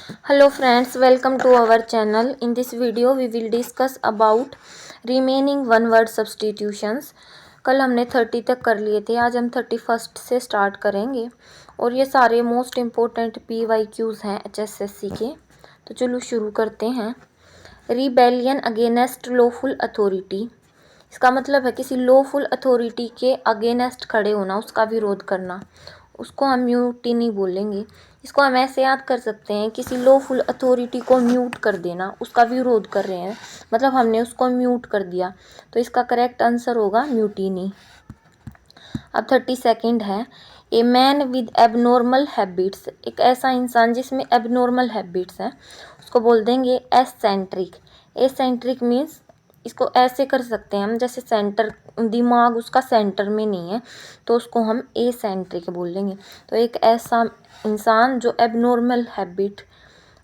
Hello friends, welcome to our channel. In this video we will discuss about remaining one word substitutions. कल हमने 30 तक कर लिए थे, आज हम 31st से स्टार्ट करेंगे और ये सारे मोस्ट इम्पोर्टेंट PYQs हैं HSSC के। तो चलो शुरू करते हैं। रिबेलियन अगेंस्ट लॉफुल अथॉरिटी, इसका मतलब है किसी लॉफुल अथॉरिटी के अगेंस्ट खड़े होना, उसका विरोध करना, उसको हम म्यूटिनी बोलेंगे। इसको हम ऐसे याद कर सकते हैं, किसी लॉफुल अथॉरिटी को म्यूट कर देना, उसका विरोध कर रहे हैं, मतलब हमने उसको म्यूट कर दिया, तो इसका करेक्ट आंसर होगा म्यूटिनी। अब 32 है। A man with abnormal habits, एक ऐसा इंसान जिसमें एबनॉर्मल हैबिट्स हैं, उसको बोल देंगे एसेंट्रिक। एसेंट्रिक मीन्स इसको ऐसे कर सकते हैं हम, जैसे सेंटर, दिमाग उसका सेंटर में नहीं है, तो उसको हम एसेंट्रिक बोल देंगे। तो एक ऐसा इंसान जो एबनॉर्मल हैबिट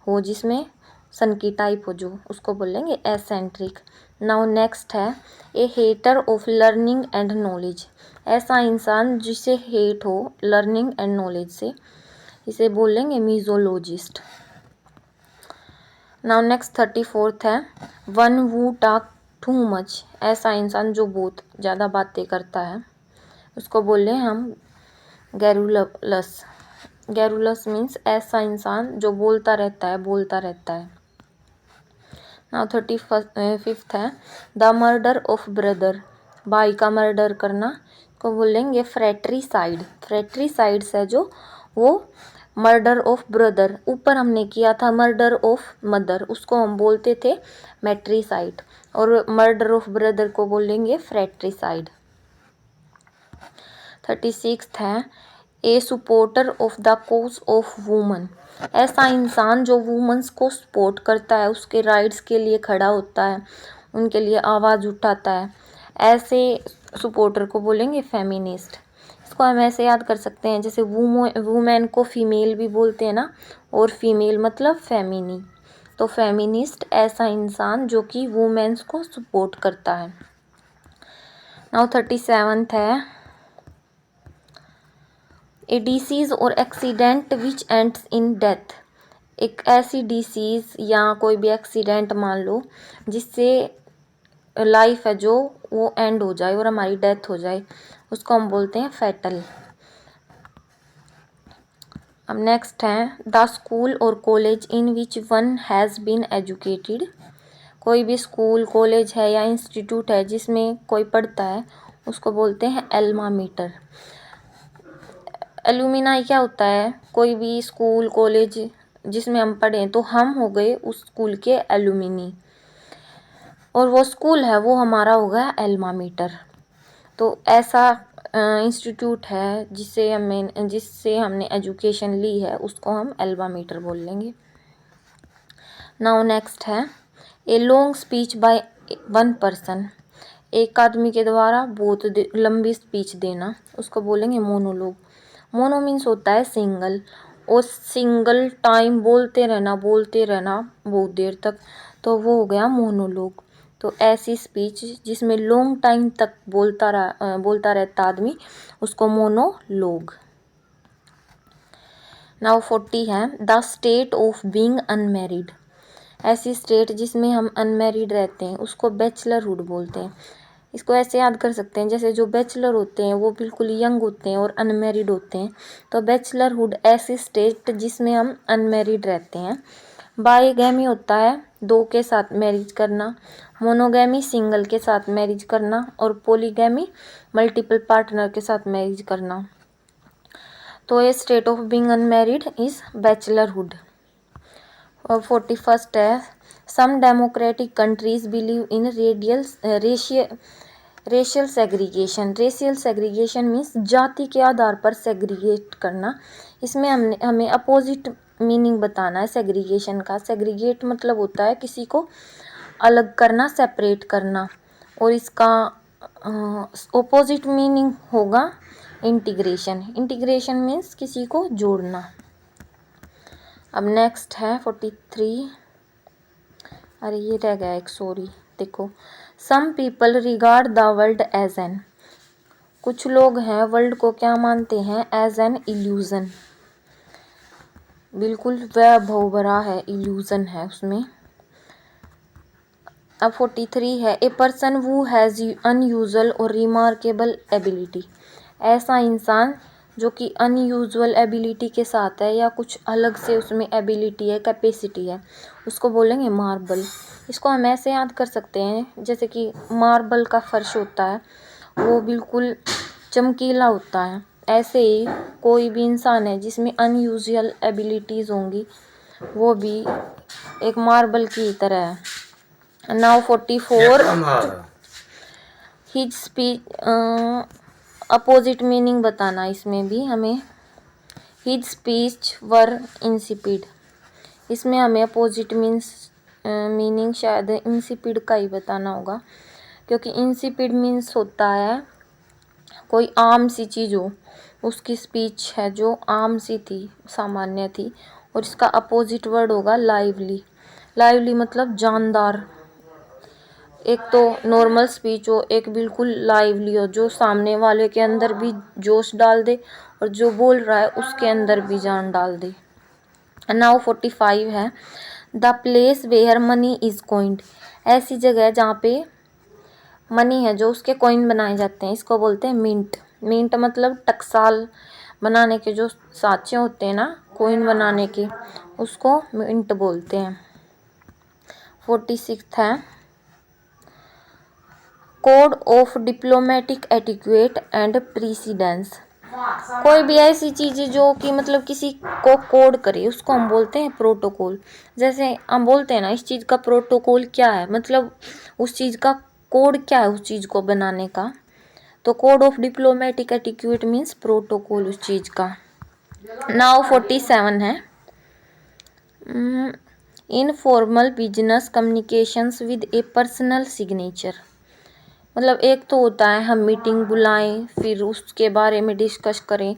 हो, जिसमें सन की टाइप हो, जो उसको बोलेंगे एसेंट्रिक। नाउ नेक्स्ट है a hater of learning and knowledge, ऐसा इंसान जिसे हेट हो लर्निंग एंड नॉलेज से, इसे बोलेंगे मीजोलॉजिस्ट। नाउ नेक्स्ट 34 है। वन वू टॉक टू मच, ऐसा इंसान जो बहुत ज़्यादा बातें करता है, उसको बोले हम गैरुलस। गैरुलस मीन्स ऐसा इंसान जो बोलता रहता है, बोलता रहता है। नाउ 35 है। द मर्डर ऑफ ब्रदर, भाई का मर्डर करना, को बोलेंगे फ्रेट्रीसाइड। फ्रेट्रीसाइड है जो, वो मर्डर ऑफ ब्रदर, ऊपर हमने किया था मर्डर ऑफ मदर, उसको हम बोलते थे मैट्रीसाइड, और मर्डर ऑफ ब्रदर को बोलेंगे फ्रेट्रीसाइड। 36 है। A supporter of the cause of women, ऐसा इंसान जो वुमेन्स को सपोर्ट करता है, उसके राइट्स के लिए खड़ा होता है, उनके लिए आवाज़ उठाता है, ऐसे सपोर्टर को बोलेंगे फेमिनिस्ट। इसको हम ऐसे याद कर सकते हैं, जैसे वुमेन को फीमेल भी बोलते हैं ना, और फीमेल मतलब फेमिनी, तो फेमिनिस्ट ऐसा इंसान जो कि वुमेन्स को सपोर्ट करता है। नाउ 37 है। ए डिसीज़ और accident which ends in death, एक ऐसी डिसीज़ या कोई भी एक्सीडेंट मान लो जिससे लाइफ है जो वो एंड हो जाए और हमारी डेथ हो जाए, उसको हम बोलते हैं फैटल। अब नेक्स्ट है। द स्कूल और college in which one has been educated, कोई भी स्कूल कॉलेज है या इंस्टीट्यूट है जिसमें कोई पढ़ता है, उसको बोलते हैं एल्मा मीटर। एलुमिनाई क्या होता है, कोई भी स्कूल कॉलेज जिसमें हम पढ़े, तो हम हो गए उस स्कूल के एलुमिनी, और वो स्कूल है वो हमारा होगा एल्मा मीटर। तो ऐसा इंस्टीट्यूट है जिससे हमने एजुकेशन ली है, उसको हम एल्मा मीटर बोल लेंगे। नाउ नेक्स्ट है। A long speech by one person, एक आदमी के द्वारा बहुत लंबी स्पीच देना, उसको बोलेंगे मोनोलॉग। मोनो मीन्स होता है सिंगल, और सिंगल टाइम बोलते रहना बहुत देर तक, तो वो हो गया मोनोलॉग। तो ऐसी स्पीच जिसमें लॉन्ग टाइम तक बोलता रहता आदमी, उसको मोनोलॉग। नाउ 40 है। The state of being unmarried, ऐसी स्टेट जिसमें हम अनमैरिड रहते हैं, उसको बैचलरहुड बोलते हैं। इसको ऐसे याद कर सकते हैं, जैसे जो बैचलर होते हैं वो बिल्कुल यंग होते हैं और अनमैरिड होते हैं, तो बैचलरहुड ऐसी स्टेट जिसमें हम अनमैरिड रहते हैं। बाईगैमी होता है दो के साथ मैरिज करना, मोनोगैमी सिंगल के साथ मैरिज करना, और पॉलीगैमी मल्टीपल पार्टनर के साथ मैरिज करना। तो ये state of being unmarried is bachelorhood. और 41 है। Some democratic countries believe in racial segregation. Racial segregation means जाति के आधार पर सेग्रीगेट करना। इसमें हमें अपोजिट मीनिंग बताना है सेग्रीगेशन का। सेग्रीगेट मतलब होता है किसी को अलग करना, सेपरेट करना, और इसका अपोजिट मीनिंग होगा इंटीग्रेशन। इंटीग्रेशन मीन्स किसी को जोड़ना। अब नेक्स्ट है 43। अरे ये रह गया एक, सॉरी, देखो। Some people regard the world as an, कुछ लोग हैं वर्ल्ड को क्या मानते हैं, एज एन इल्यूजन। बिल्कुल वैभव भरा है, इल्यूजन है उसमें। अब 43 है, a person who has unusual और रिमार्केबल एबिलिटी। ऐसा इंसान जो कि अनयूजुअल एबिलिटी के साथ है या कुछ अलग से उसमें एबिलिटी है, कैपेसिटी है, उसको बोलेंगे मार्बल। इसको हम ऐसे याद कर सकते हैं जैसे कि मार्बल का फर्श होता है वो बिल्कुल चमकीला होता है, ऐसे ही कोई भी इंसान है जिसमें अनयूजुअल एबिलिटीज़ होंगी वो भी एक मार्बल की तरह है। Now 44, his speech opposite meaning बताना इसमें भी हमें। हिज स्पीच वर इंसिपिड, इसमें हमें अपोजिट मीनिंग शायद इंसिपिड का ही बताना होगा, क्योंकि इंसिपिड मीन्स होता है कोई आम सी चीज़ हो, उसकी स्पीच है जो आम सी थी, सामान्य थी, और इसका अपोजिट वर्ड होगा लाइवली। लाइवली मतलब जानदार। एक तो नॉर्मल स्पीच हो, एक बिल्कुल लाइवली हो जो सामने वाले के अंदर भी जोश डाल दे और जो बोल रहा है उसके अंदर भी जान डाल दे। नाउ 45 है, the place where money is coined. ऐसी जगह है जहाँ पे मनी है जो उसके कॉइन बनाए जाते हैं, इसको बोलते हैं मिंट। मिंट मतलब टकसाल बनाने के जो साँचे होते हैं ना कॉइन बनाने के, उसको मिंट बोलते हैं। 46 है, code of diplomatic etiquette and precedence. कोई भी ऐसी चीज़ जो कि मतलब किसी को कोड करे उसको हम बोलते हैं प्रोटोकॉल। जैसे हम बोलते हैं ना इस चीज़ का प्रोटोकॉल क्या है, मतलब उस चीज़ का कोड क्या है उस चीज़ को बनाने का, तो code of diplomatic etiquette means protocol उस चीज़ का। नाउ 47 है, informal business communications with a personal signature. मतलब एक तो होता है हम मीटिंग बुलाएं, फिर उसके बारे में डिस्कस करें,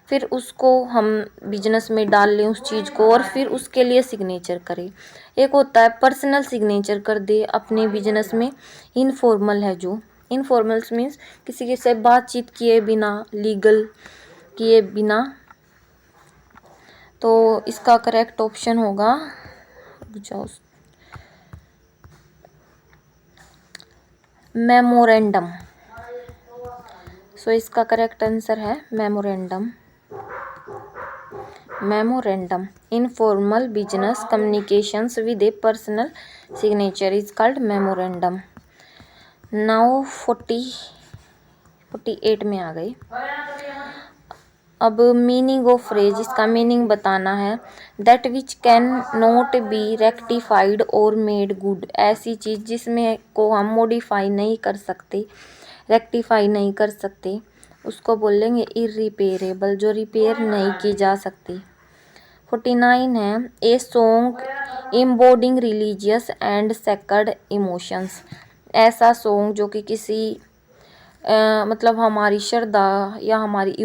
फिर उसको हम बिजनेस में डाल लें उस चीज़ को और फिर उसके लिए सिग्नेचर करें। एक होता है पर्सनल सिग्नेचर कर दे अपने बिजनेस में। इनफॉर्मल है जो, इनफॉर्मल मीन्स किसी के से बातचीत किए बिना, लीगल किए बिना। तो इसका करेक्ट ऑप्शन होगा, मेमोरेंडम। सो इसका करेक्ट आंसर है memorandum. Memorandum, informal business communications with a personal signature is called memorandum. Now 48 में आ गई। अब मीनिंग ऑफ फ्रेज, इसका मीनिंग बताना है। That which can not be rectified और मेड गुड। ऐसी चीज़ जिसमें को हम मॉडिफाई नहीं कर सकते, रेक्टिफाई नहीं कर सकते, उसको बोलेंगे इरिपेयरेबल, जो रिपेयर नहीं की जा सकती। 49 है, a song embodying religious and sacred emotions. ऐसा सॉन्ग जो कि किसी मतलब हमारी श्रद्धा या हमारी